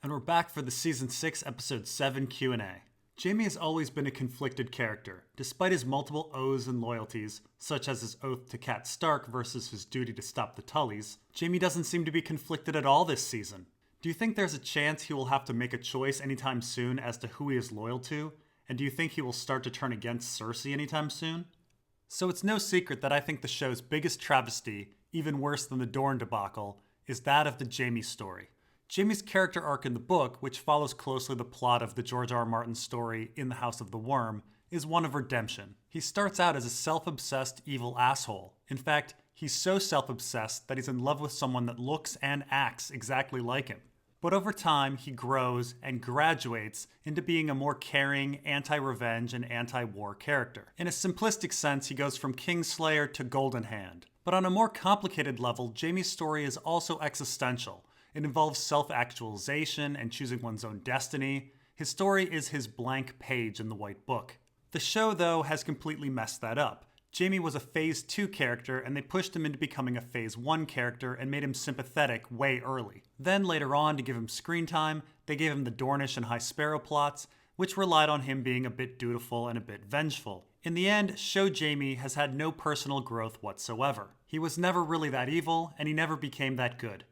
And we're back for the Season 6, Episode 7 Q&A. Jaime has always been a conflicted character, despite his multiple oaths and loyalties, such as his oath to Cat Stark versus his duty to stop the Tullys. Jaime doesn't seem to be conflicted at all this season. Do you think there's a chance he will have to make a choice anytime soon as to who he is loyal to? And do you think he will start to turn against Cersei anytime soon? So it's no secret that I think the show's biggest travesty, even worse than the Dorne debacle, is that of the Jaime story. Jaime's character arc in the book, which follows closely the plot of the George R. R. Martin story In the House of the Worm, is one of redemption. He starts out as a self-obsessed evil asshole. In fact, he's so self-obsessed that he's in love with someone that looks and acts exactly like him. But over time, he grows and graduates into being a more caring, anti-revenge, and anti-war character. In a simplistic sense, he goes from Kingslayer to Golden Hand. But on a more complicated level, Jaime's story is also existential. It involves self-actualization and choosing one's own destiny. His story is his blank page in the White Book. The show, though, has completely messed that up. Jaime was a Phase 2 character, and they pushed him into becoming a Phase 1 character and made him sympathetic way early. Then, later on, to give him screen time, they gave him the Dornish and High Sparrow plots, which relied on him being a bit dutiful and a bit vengeful. In the end, show Jaime has had no personal growth whatsoever. He was never really that evil, and he never became that good.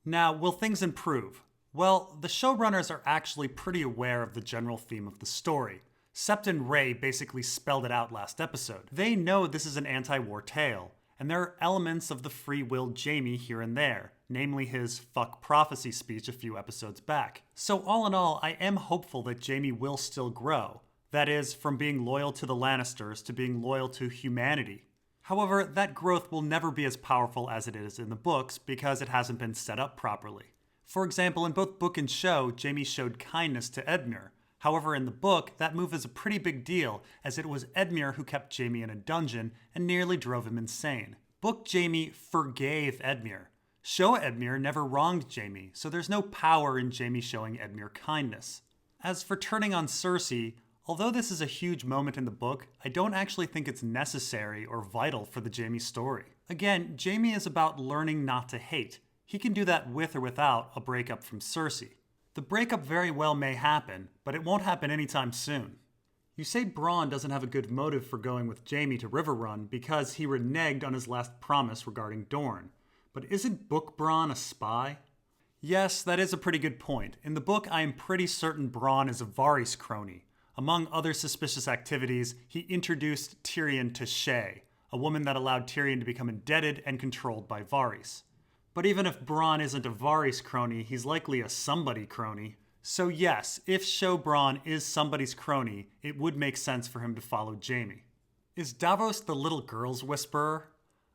Now, will things improve? Well, the showrunners are actually pretty aware of the general theme of the story. Sept and Ray basically spelled it out last episode. They know this is an anti-war tale, and there are elements of the free-willed Jaime here and there, namely his fuck prophecy speech a few episodes back. So all in all, I am hopeful that Jaime will still grow. That is, from being loyal to the Lannisters to being loyal to humanity. However, that growth will never be as powerful as it is in the books because it hasn't been set up properly. For example, in both book and show, Jaime showed kindness to Edmure. However, in the book, that move is a pretty big deal, as it was Edmure who kept Jaime in a dungeon and nearly drove him insane. Book Jaime forgave Edmure. Show Edmure never wronged Jaime, so there's no power in Jaime showing Edmure kindness. As for turning on Cersei, although this is a huge moment in the book, I don't actually think it's necessary or vital for the Jaime story. Again, Jaime is about learning not to hate. He can do that with or without a breakup from Cersei. The breakup very well may happen, but it won't happen anytime soon. You say Bronn doesn't have a good motive for going with Jaime to Riverrun because he reneged on his last promise regarding Dorne. But isn't Book Bronn a spy? Yes, that is a pretty good point. In the book, I am pretty certain Bronn is a Varys crony. Among other suspicious activities, he introduced Tyrion to Shay, a woman that allowed Tyrion to become indebted and controlled by Varys. But even if Bronn isn't a Varys crony, he's likely a somebody crony. So yes, if show Bronn is somebody's crony, it would make sense for him to follow Jaime. Is Davos the little girl's whisperer?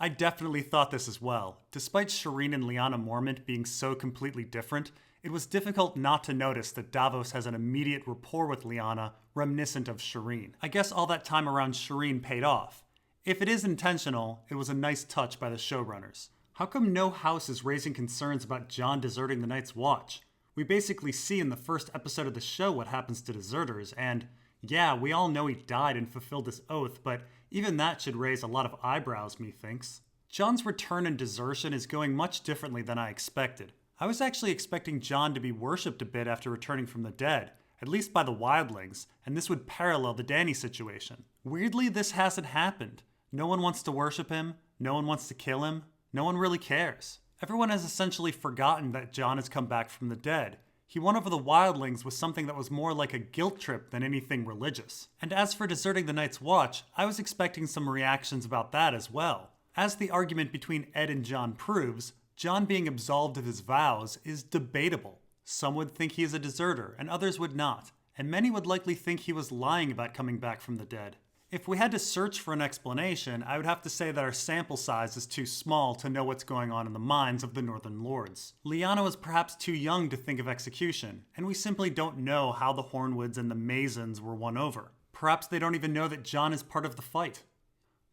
I definitely thought this as well. Despite Shireen and Lyanna Mormont being so completely different, it was difficult not to notice that Davos has an immediate rapport with Lyanna, reminiscent of Shireen. I guess all that time around Shireen paid off. If it is intentional, it was a nice touch by the showrunners. How come no house is raising concerns about Jon deserting the Night's Watch? We basically see in the first episode of the show what happens to deserters, and yeah, we all know he died and fulfilled his oath, but even that should raise a lot of eyebrows, methinks. Jon's return and desertion is going much differently than I expected. I was actually expecting Jon to be worshipped a bit after returning from the dead, at least by the wildlings, and this would parallel the Dany situation. Weirdly, this hasn't happened. No one wants to worship him, no one wants to kill him, no one really cares. Everyone has essentially forgotten that Jon has come back from the dead. He won over the wildlings with something that was more like a guilt trip than anything religious. And as for deserting the Night's Watch, I was expecting some reactions about that as well. As the argument between Ed and Jon proves, Jon being absolved of his vows is debatable. Some would think he is a deserter, and others would not, and many would likely think he was lying about coming back from the dead. If we had to search for an explanation, I would have to say that our sample size is too small to know what's going on in the minds of the Northern Lords. Lyanna was perhaps too young to think of execution, and we simply don't know how the Hornwoods and the Masons were won over. Perhaps they don't even know that Jon is part of the fight.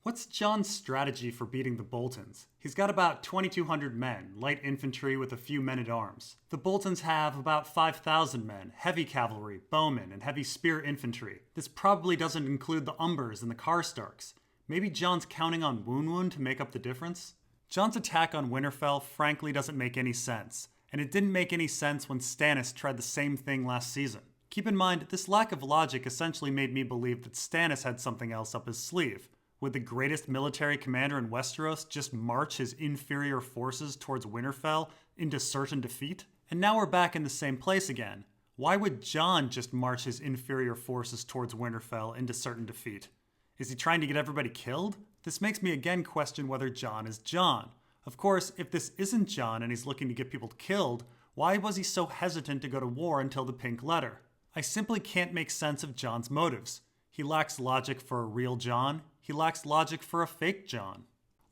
What's Jon's strategy for beating the Boltons? He's got about 2,200 men, light infantry with a few men-at-arms. The Boltons have about 5,000 men, heavy cavalry, bowmen, and heavy spear infantry. This probably doesn't include the Umbers and the Karstarks. Maybe Jon's counting on Woon Woon to make up the difference? Jon's attack on Winterfell frankly doesn't make any sense. and it didn't make any sense when Stannis tried the same thing last season. Keep in mind, this lack of logic essentially made me believe that Stannis had something else up his sleeve. Would the greatest military commander in Westeros just march his inferior forces towards Winterfell into certain defeat? And now we're back in the same place again. Why would Jon just march his inferior forces towards Winterfell into certain defeat? Is he trying to get everybody killed? This makes me again question whether Jon is Jon. Of course, if this isn't Jon and he's looking to get people killed, why was he so hesitant to go to war until the pink letter? I simply can't make sense of Jon's motives. He lacks logic for a real Jon. He lacks logic for a fake Jon.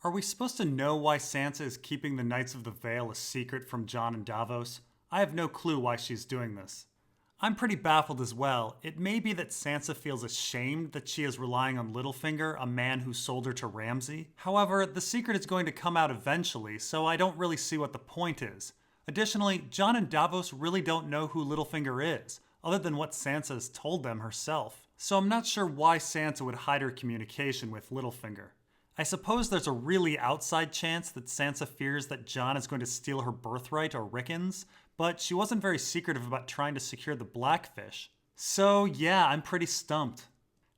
Are we supposed to know why Sansa is keeping the Knights of the Vale a secret from Jon and Davos? I have no clue why she's doing this. I'm pretty baffled as well. It may be that Sansa feels ashamed that she is relying on Littlefinger, a man who sold her to Ramsay. However, the secret is going to come out eventually, so I don't really see what the point is. Additionally, Jon and Davos really don't know who Littlefinger is, other than what Sansa has told them herself. So I'm not sure why Sansa would hide her communication with Littlefinger. I suppose there's a really outside chance that Sansa fears that Jon is going to steal her birthright or Rickon's, but she wasn't very secretive about trying to secure the Blackfish. So yeah, I'm pretty stumped.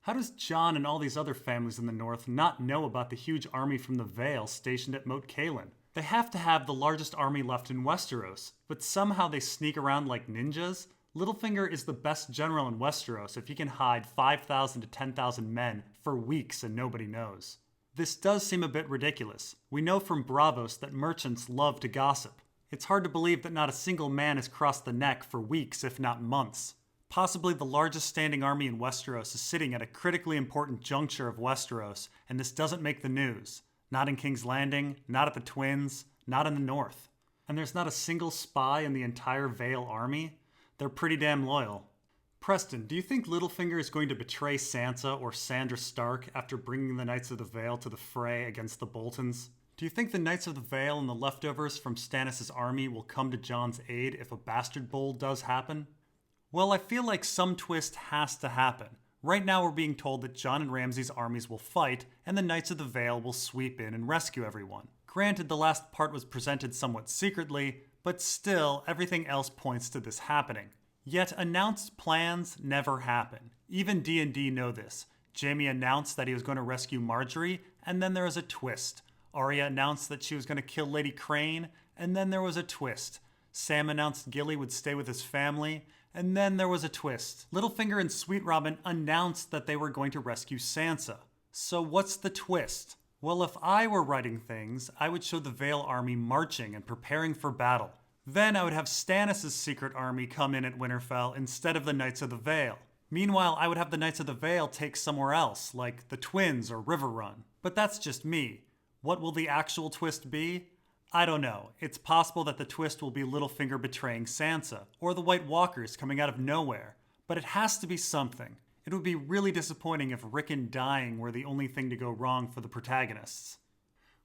How does Jon and all these other families in the north not know about the huge army from the Vale stationed at Moat Cailin? They have to have the largest army left in Westeros, but somehow they sneak around like ninjas? Littlefinger is the best general in Westeros if he can hide 5,000 to 10,000 men for weeks and nobody knows. This does seem a bit ridiculous. We know from Braavos that merchants love to gossip. It's hard to believe that not a single man has crossed the neck for weeks, if not months. Possibly the largest standing army in Westeros is sitting at a critically important juncture of Westeros, and this doesn't make the news. Not in King's Landing, not at the Twins, not in the North. And there's not a single spy in the entire Vale army? They're pretty damn loyal. Preston, do you think Littlefinger is going to betray Sansa or Sandra Stark after bringing the Knights of the Vale to the fray against the Boltons? Do you think the Knights of the Vale and the leftovers from Stannis' army will come to Jon's aid if a bastard bowl does happen? Well, I feel like some twist has to happen. Right now we're being told that Jon and Ramsay's armies will fight, and the Knights of the Vale will sweep in and rescue everyone. Granted, the last part was presented somewhat secretly, but still, everything else points to this happening. Yet announced plans never happen. Even D&D know this. Jaime announced that he was going to rescue Marjorie, and then there was a twist. Arya announced that she was going to kill Lady Crane, and then there was a twist. Sam announced Gilly would stay with his family, and then there was a twist. Littlefinger and Sweet Robin announced that they were going to rescue Sansa. So what's the twist? Well, if I were writing things, I would show the Vale army marching and preparing for battle. Then I would have Stannis' secret army come in at Winterfell instead of the Knights of the Vale. Meanwhile, I would have the Knights of the Vale take somewhere else, like the Twins or Riverrun. But that's just me. What will the actual twist be? I don't know. It's possible that the twist will be Littlefinger betraying Sansa, or the White Walkers coming out of nowhere. But it has to be something. It would be really disappointing if Rickon dying were the only thing to go wrong for the protagonists.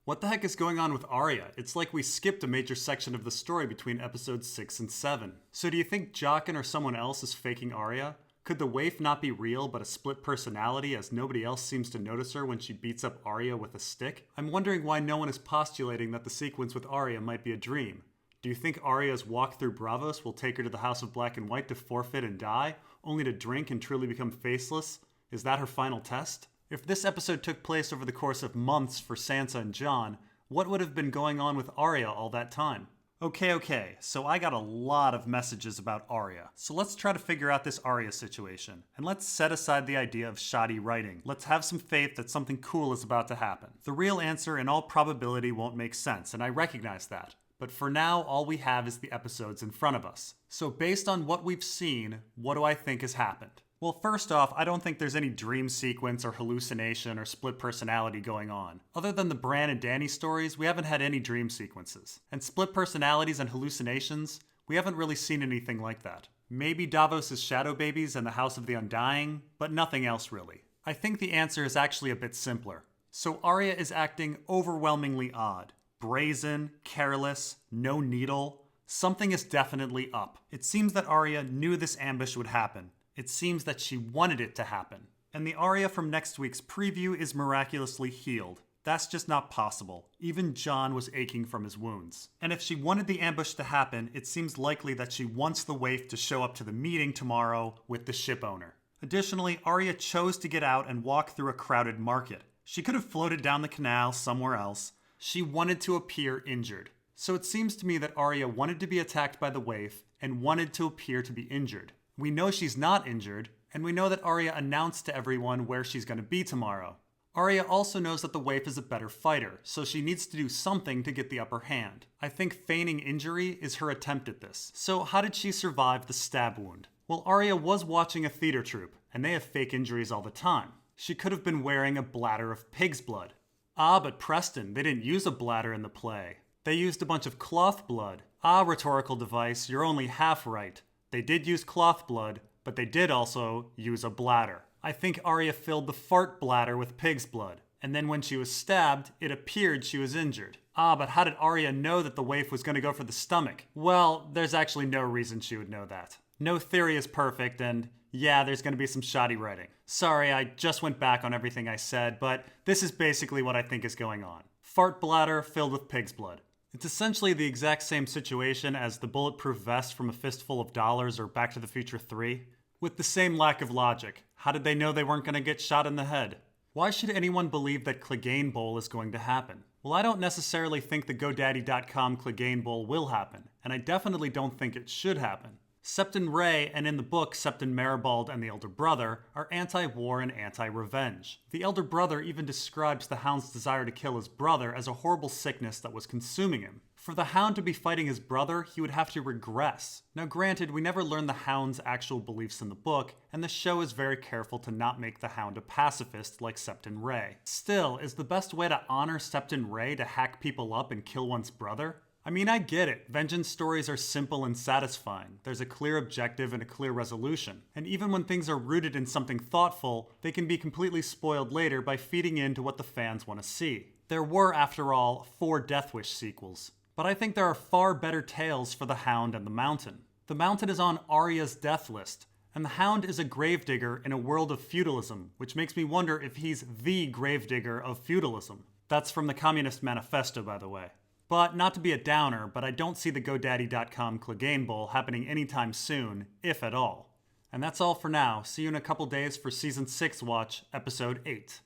What the heck is going on with Arya? It's like we skipped a major section of the story between episodes 6 and 7. So do you think Jaqen or someone else is faking Arya? Could the Waif not be real but a split personality as nobody else seems to notice her when she beats up Arya with a stick? I'm wondering why no one is postulating that the sequence with Arya might be a dream. Do you think Arya's walk through Braavos will take her to the House of Black and White to forfeit and die, only to drink and truly become faceless? Is that her final test? If this episode took place over the course of months for Sansa and Jon, what would have been going on with Arya all that time? Okay, so I got a lot of messages about Arya. So let's try to figure out this Arya situation. And let's set aside the idea of shoddy writing. Let's have some faith that something cool is about to happen. The real answer in all probability won't make sense, and I recognize that. But for now, all we have is the episodes in front of us. So based on what we've seen, what do I think has happened? Well, first off, I don't think there's any dream sequence or hallucination or split personality going on. Other than the Bran and Dany stories, we haven't had any dream sequences. And split personalities and hallucinations, we haven't really seen anything like that. Maybe Davos' shadow babies and the House of the Undying, but nothing else really. I think the answer is actually a bit simpler. So Arya is acting overwhelmingly odd. Brazen, careless, no needle. Something is definitely up. It seems that Arya knew this ambush would happen. It seems that she wanted it to happen. And the Arya from next week's preview is miraculously healed. That's just not possible. Even Jon was aching from his wounds. And if she wanted the ambush to happen, it seems likely that she wants the Waif to show up to the meeting tomorrow with the ship owner. Additionally, Arya chose to get out and walk through a crowded market. She could have floated down the canal somewhere else. She wanted to appear injured. So it seems to me that Arya wanted to be attacked by the Waif and wanted to appear to be injured. We know she's not injured, and we know that Arya announced to everyone where she's going to be tomorrow. Arya also knows that the Waif is a better fighter, so she needs to do something to get the upper hand. I think feigning injury is her attempt at this. So how did she survive the stab wound? Well, Arya was watching a theater troupe, and they have fake injuries all the time. She could have been wearing a bladder of pig's blood. Ah, but Preston, they didn't use a bladder in the play. They used a bunch of cloth blood. Ah, rhetorical device, you're only half right. They did use cloth blood, but they did also use a bladder. I think Arya filled the fart bladder with pig's blood, and then when she was stabbed, it appeared she was injured. Ah, but how did Arya know that the Waif was going to go for the stomach? Well, there's actually no reason she would know that. No theory is perfect, and yeah, there's going to be some shoddy writing. Sorry, I just went back on everything I said, but this is basically what I think is going on. Fart bladder filled with pig's blood. It's essentially the exact same situation as the bulletproof vest from A Fistful of Dollars or Back to the Future 3. With the same lack of logic. How did they know they weren't going to get shot in the head? Why should anyone believe that Clegane Bowl is going to happen? Well, I don't necessarily think the GoDaddy.com Clegane Bowl will happen, and I definitely don't think it should happen. Septon Ray, and in the book Septon Maribald and the Elder Brother, are anti-war and anti-revenge. The Elder Brother even describes the Hound's desire to kill his brother as a horrible sickness that was consuming him. For the Hound to be fighting his brother, he would have to regress. Now granted, we never learn the Hound's actual beliefs in the book, and the show is very careful to not make the Hound a pacifist like Septon Ray. Still, is the best way to honor Septon Ray to hack people up and kill one's brother? I mean, I get it. Vengeance stories are simple and satisfying. There's a clear objective and a clear resolution. And even when things are rooted in something thoughtful, they can be completely spoiled later by feeding into what the fans want to see. There were, after all, 4 Death Wish sequels. But I think there are far better tales for the Hound and the Mountain. The Mountain is on Arya's death list, and the Hound is a gravedigger in a world of feudalism, which makes me wonder if he's the gravedigger of feudalism. That's from the Communist Manifesto, by the way. But not to be a downer, but I don't see the GoDaddy.com Clegane Bowl happening anytime soon, if at all. And that's all for now. See you in a couple days for Season 6 watch, Episode 8.